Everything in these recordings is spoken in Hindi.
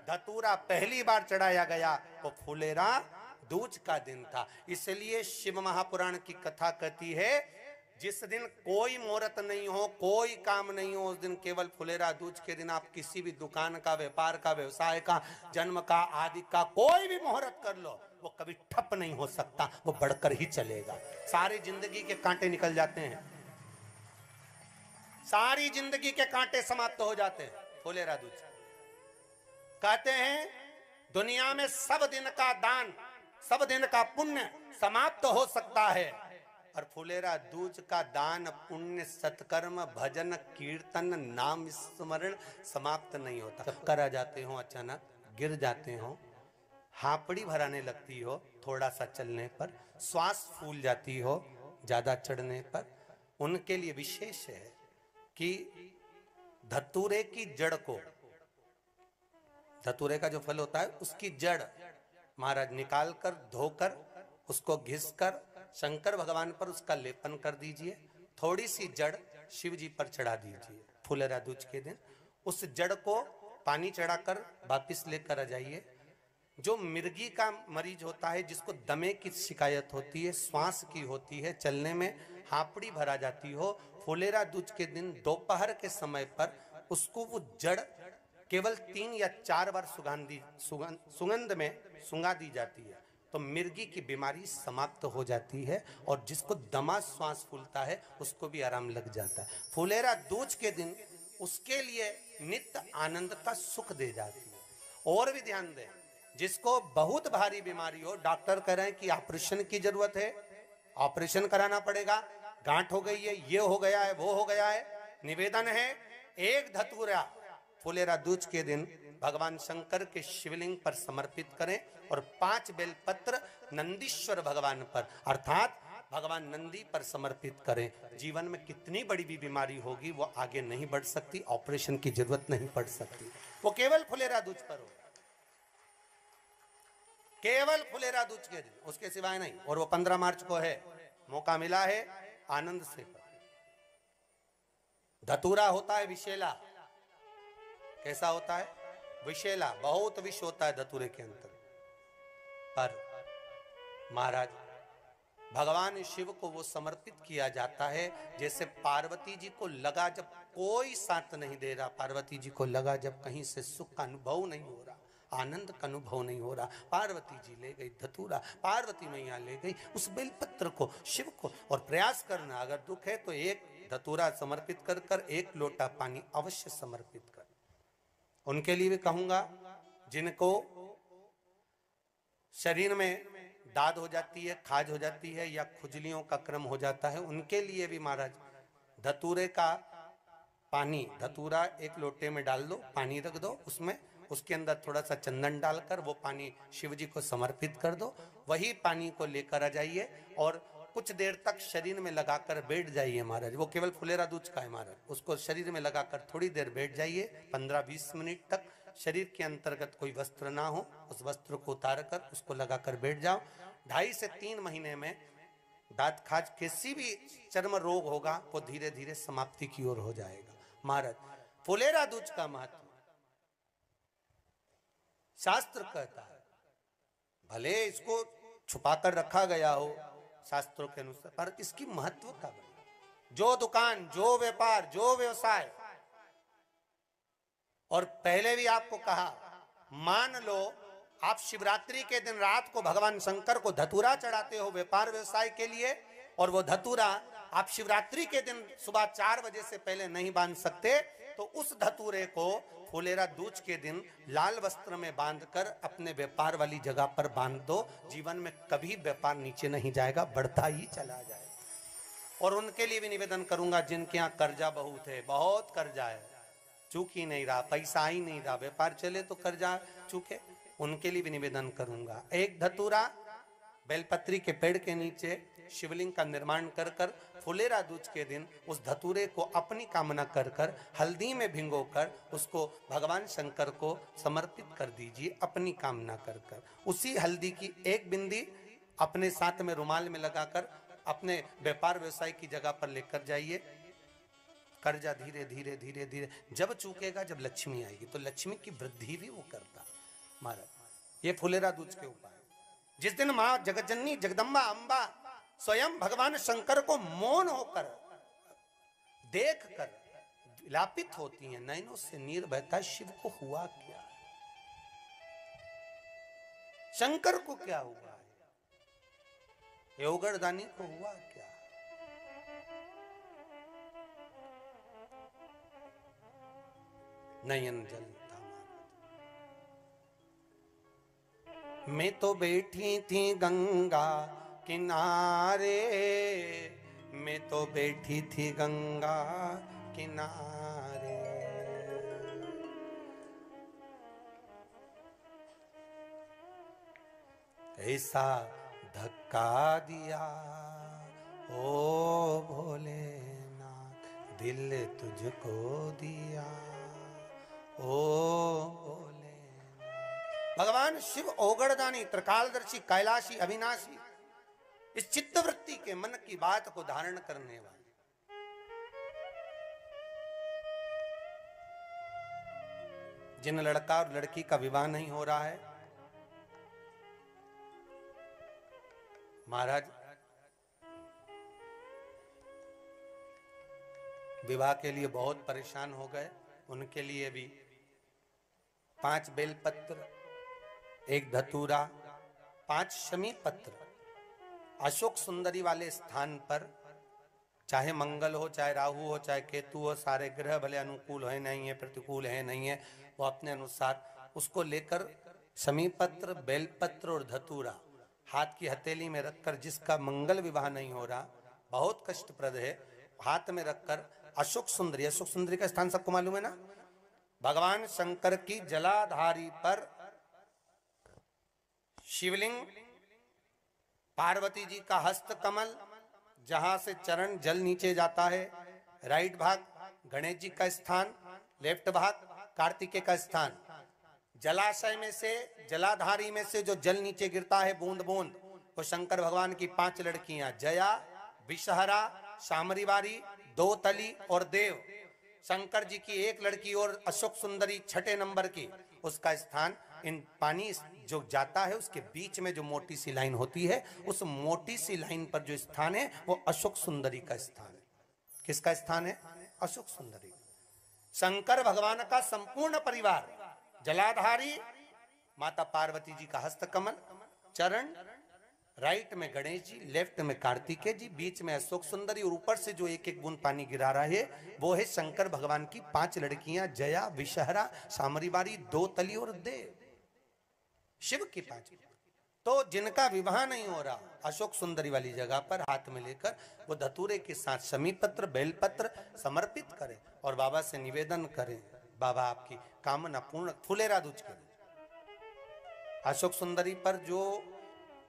धतूरा पहली बार चढ़ाया गया वो फुलेरा दूज का दिन था। इसलिए शिव महापुराण की कथा कहती है जिस दिन कोई मुहूर्त नहीं हो, कोई काम नहीं हो, उस दिन केवल फुलेरा दूज के दिन आप किसी भी दुकान का, व्यापार का, व्यवसाय का, जन्म का, आदि का कोई भी मुहूर्त कर लो, वो कभी ठप नहीं हो सकता, वो बढ़कर ही चलेगा। सारी जिंदगी के कांटे निकल जाते हैं, सारी जिंदगी के कांटे समाप्त हो जाते हैं फुलेरा दूज। कहते हैं दुनिया में सब दिन का दान, सब दिन का पुण्य समाप्त हो सकता है, और फुलेरा दूज का दान, पुण्य, सत्कर्म, भजन, कीर्तन, नाम स्मरण समाप्त नहीं होता। चक्कर आ जाते हो, अचानक गिर जाते हो, हापड़ी भराने लगती हो थोड़ा सा चलने पर, श्वास फूल जाती हो ज्यादा चढ़ने पर, उनके लिए विशेष है कि धतूरे की जड़ को, धतूरे का जो फल होता है उसकी जड़ महाराज निकाल कर, धोकर, उसको घिस कर शंकर भगवान पर उसका लेपन कर दीजिए। थोड़ी सी जड़ शिव जी पर चढ़ा दीजिए फुलेरा दूज के दिन। उस जड़ को पानी चढ़ाकर वापिस लेकर आ जाइए। जो मिर्गी का मरीज होता है, जिसको दमे की शिकायत होती है, श्वास की होती है, चलने में हापड़ी भरा जाती हो, फुलेरा दूज के दिन दोपहर के समय पर उसको वो जड़ केवल 3 या 4 बार सुगंध में सुंगा दी जाती है, तो मिर्गी की बीमारी समाप्त हो जाती है, और जिसको दमा श्वास फूलता है उसको भी आराम लग जाता है। फुलेरा दूज के दिन उसके लिए नित्य आनंद का सुख दे जाती है। और भी ध्यान दें, जिसको बहुत भारी बीमारी हो, डॉक्टर कह रहे हैं कि ऑपरेशन की जरूरत है, ऑपरेशन कराना पड़ेगा, गांठ हो गई है, ये हो गया है, वो हो गया है, निवेदन है एक धतूरा फुलेरा दूज के दिन भगवान शंकर के शिवलिंग पर समर्पित करें, और 5 बेलपत्र नंदीश्वर भगवान पर अर्थात भगवान नंदी पर समर्पित करें। जीवन में कितनी बड़ी भी बीमारी होगी वो आगे नहीं बढ़ सकती, ऑपरेशन की जरूरत नहीं पड़ सकती, वो केवल फुलेरा दूज पर हो, केवल फुलेरा दूज के दिन, उसके सिवाय नहीं। और वो 15 मार्च को है, मौका मिला है, आनंद से। धतूरा होता है विषैला। कैसा होता है? विषैला, बहुत विष होता है धतूरे के अंदर। पर महाराज भगवान शिव को वो समर्पित किया जाता है जैसे पार्वती जी को लगा, जब कोई साथ नहीं दे रहा, पार्वती जी को लगा जब कहीं से सुख का अनुभव नहीं हो रहा, आनंद का अनुभव नहीं हो रहा, पार्वती जी ले गई धतूरा, पार्वती मैया ले गई उस बेलपत्र को शिव को। और प्रयास करना, अगर दुख है तो एक धतूरा समर्पित कर कर 1 लोटा पानी अवश्य समर्पित कर। उनके लिए भी कहूंगा जिनको शरीर में दाद हो जाती है, खाज हो जाती है, या खुजलियों का क्रम हो जाता है, उनके लिए भी महाराज धतूरे का पानी, धतूरा 1 लोटे में डाल दो, पानी रख दो उसमें, उसके अंदर थोड़ा सा चंदन डालकर वो पानी शिव जी को समर्पित कर दो। वही पानी को लेकर आ जाइए और कुछ देर तक शरीर में लगाकर बैठ जाइए महाराज। वो केवल फुलेरा दूज का है महाराज, उसको शरीर में लगाकर थोड़ी देर बैठ जाइए, 15-20 मिनट तक। शरीर के अंतर्गत कोई वस्त्र ना हो, उस वस्त्र को उतार कर उसको लगाकर बैठ जाओ। 2.5 से 3 महीने में दांत खाज, किसी भी चर्म रोग होगा वो धीरे धीरे समाप्ति की ओर हो जाएगा। महाराज फुलेरा दूज का महत्व शास्त्र कहता है, भले इसको छुपाकर रखा गया हो शास्त्रों के अनुसार, पर इसकी महत्व का जो दुकान, जो व्यापार, जो व्यवसाय, और पहले भी आपको कहा, मान लो आप शिवरात्रि के दिन रात को भगवान शंकर को धतूरा चढ़ाते हो व्यापार व्यवसाय के लिए, और वो धतूरा आप शिवरात्रि के दिन सुबह 4 बजे से पहले नहीं बांध सकते, तो उस धतूरे को फुलेरा दूज के दिन लाल वस्त्र में बांधकर अपने व्यापार वाली जगह पर बांध दो। जीवन में कभी व्यापार नीचे नहीं जाएगा, बढ़ता ही चला जाएगा। और उनके लिए भी निवेदन करूंगा जिनके यहाँ कर्जा बहुत है, बहुत कर्जा है, चूक ही नहीं रहा, पैसा ही नहीं रहा, व्यापार चले तो कर्जा चूके, उनके लिए भी निवेदन करूंगा। 1 धतूरा बेलपत्री के पेड़ के नीचे शिवलिंग का निर्माण कर कर फुलेरा दूज के दिन उस धतूरे को अपनी कामना कर कर हल्दी में भिंगोकर उसको भगवान शंकर को समर्पित कर दीजिए अपनी कामना कर कर। उसी हल्दी की 1 बिंदी अपने साथ में रुमाल में लगाकर अपने व्यापार व्यवसाय की जगह पर लेकर जाइए। कर्जा धीरे धीरे धीरे धीरे जब चूकेगा, जब लक्ष्मी आएगी, तो लक्ष्मी की वृद्धि भी वो करता महाराज। ये फुलेरा दूज के उपाय। जिस दिन मां जगतजननी जगदम्बा अंबा स्वयं भगवान शंकर को मौन होकर देख कर विलापित होती हैं, नैनों से नीर बहता, शिव को हुआ क्या, शंकर को क्या हुआ है, योगरदानी को हुआ क्या। नयन जलता महाराज। मैं तो बैठी थी गंगा किनारे, मैं तो बैठी थी गंगा किनारे, ऐसा धक्का दिया ओ भोलेनाथ, दिल तुझको दिया ओ भोलेनाथ। भगवान शिव ओगड़दानी, त्रिकालदर्शी, कैलाशी, अविनाशी, इस चित्तवृत्ति के मन की बात को धारण करने वाले, जिन लड़का और लड़की का विवाह नहीं हो रहा है, महाराज विवाह के लिए बहुत परेशान हो गए, उनके लिए भी 5 बेलपत्र, 1 धतूरा, 5 शमी पत्र अशोक सुंदरी वाले स्थान पर, चाहे मंगल हो, चाहे राहु हो, चाहे केतु हो, सारे ग्रह भले अनुकूल है नहीं है, प्रतिकूल है नहीं है, वो अपने अनुसार उसको लेकर शमी पत्र, बेलपत्र और धतूरा हाथ की हथेली में रखकर, जिसका मंगल विवाह नहीं हो रहा, बहुत कष्टप्रद है, हाथ में रखकर अशोक सुंदरी, अशोक सुंदरी का स्थान सबको मालूम है ना, भगवान शंकर की जलाधारी पर शिवलिंग, पार्वती जी का हस्त कमल, जहां से चरण जल नीचे जाता है, राइट भाग गणेश जी का स्थान, लेफ्ट भाग कार्तिकेय का स्थान, जलाशय में से, जलाधारी में से जो जल नीचे गिरता है बूंद बूंद, वो शंकर भगवान की 5 लड़कियां, जया, विषहरा, सामरीवारी, दोतली और देव। शंकर जी की 1 लड़की और अशोक सुंदरी 6ठे नंबर की, उसका स्थान, इन पानी जो जाता है उसके बीच में जो मोटी सी लाइन होती है, उस मोटी सी लाइन पर जो स्थान है वो अशोक सुंदरी का स्थान है। किसका स्थान है? अशोक सुंदरी। शंकर भगवान का संपूर्ण परिवार, जलाधारी माता पार्वती जी का हस्तकमल, चरण, राइट में गणेश जी, लेफ्ट में कार्तिकेय जी, बीच में अशोक सुंदरी, और ऊपर से जो 1-1 बूंद पानी गिरा रहा है वो है शंकर भगवान की 5 लड़कियां, जया, विषहरा, सामरीवारी, दोतली और देव। शिव की 5। तो जिनका विवाह नहीं हो रहा, अशोक सुंदरी वाली जगह पर हाथ में लेकर वो धतूरे के साथ शमी पत्र, बेलपत्र समर्पित करें और बाबा से निवेदन करें, बाबा आपकी कामना पूर्ण, फुलेरा दूज करें। अशोक सुंदरी पर जो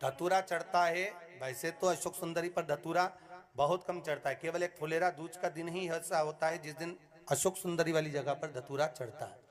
धतूरा चढ़ता है, वैसे तो अशोक सुंदरी पर धतूरा बहुत कम चढ़ता है, केवल एक फुलेरा दूज का दिन ही ऐसा होता है जिस दिन अशोक सुंदरी वाली जगह पर धतूरा चढ़ता है।